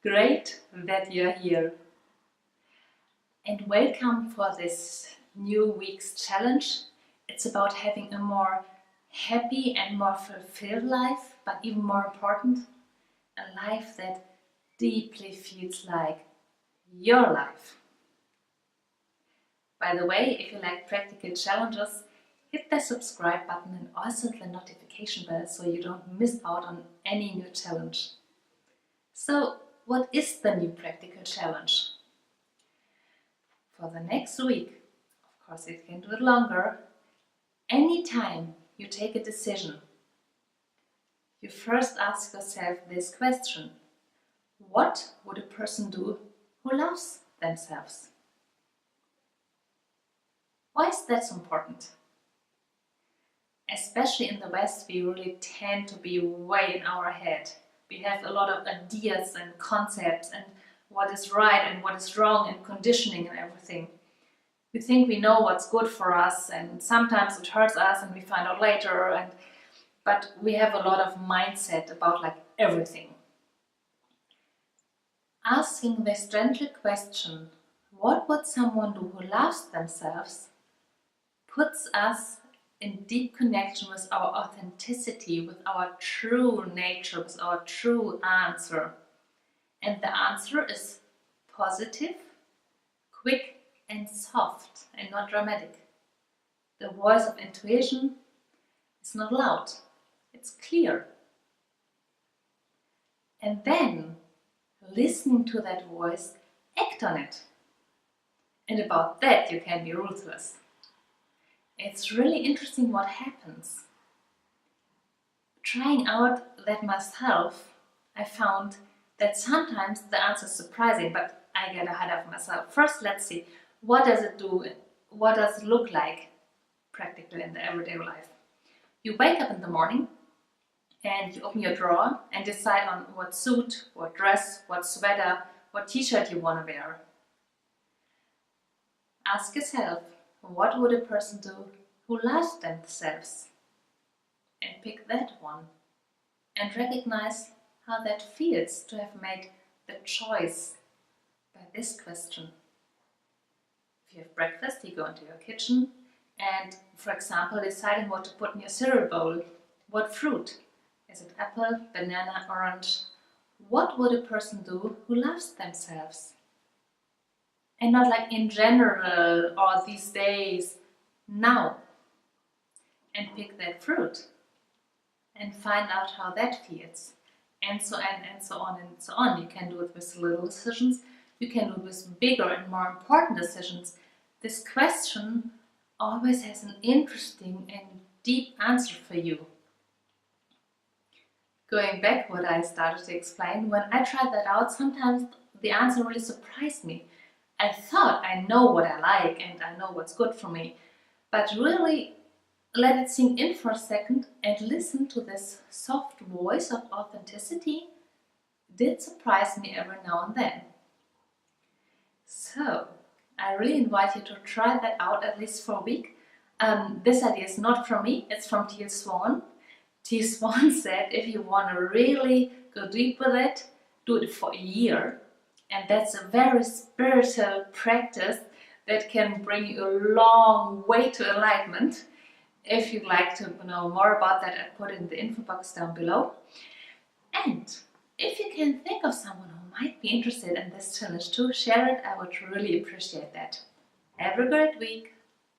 Great that you're here. And welcome for this new week's challenge. It's about having a more happy and more fulfilled life, but even more important, a life that deeply feels like your life. By the way, if you like practical challenges, hit the subscribe button and also the notification bell so you don't miss out on any new challenge. So, what is the new practical challenge? For the next week, of course you can do it longer, anytime you take a decision, you first ask yourself this question: what would a person do who loves themselves? Why is that so important? Especially in the West, we really tend to be way in our head. We have a lot of ideas and concepts and what is right and what is wrong and conditioning and everything. We think we know what's good for us, and sometimes it hurts us and we find out later, but we have a lot of mindset about like everything. Asking this gentle question, what would someone do who loves themselves, puts us in deep connection with our authenticity, with our true nature, with our true answer. And the answer is positive, quick and soft and not dramatic. The voice of intuition is not loud, it's clear. And then, listening to that voice, act on it. And about that you can be ruthless. It's really interesting what happens. Trying out that myself, I found that sometimes the answer is surprising, but I get ahead of myself. First, let's see, what does it do? What does it look like practically in the everyday life? You wake up in the morning and you open your drawer and decide on what suit, what dress, what sweater, what t-shirt you want to wear. Ask yourself, what would a person do who loves themselves? And pick that one. And recognize how that feels to have made the choice by this question. If you have breakfast, you go into your kitchen and, for example, deciding what to put in your cereal bowl. What fruit? Is it apple, banana, orange? What would a person do who loves themselves? And not like in general or these days, now. And pick that fruit and find out how that feels. And so on and so on and so on. You can do it with little decisions. You can do it with bigger and more important decisions. This question always has an interesting and deep answer for you. Going back what I started to explain, when I tried that out, sometimes the answer really surprised me. I thought I know what I like and I know what's good for me, but really let it sink in for a second and listen to this soft voice of authenticity did surprise me every now and then. So, I really invite you to try that out at least for a week. This idea is not from me, it's from Teal Swan. Teal Swan said if you want to really go deep with it, do it for a year. And that's a very spiritual practice that can bring you a long way to enlightenment. If you'd like to know more about that, I'll put it in the info box down below. And if you can think of someone who might be interested in this challenge too, share it. I would really appreciate that. Have a great week.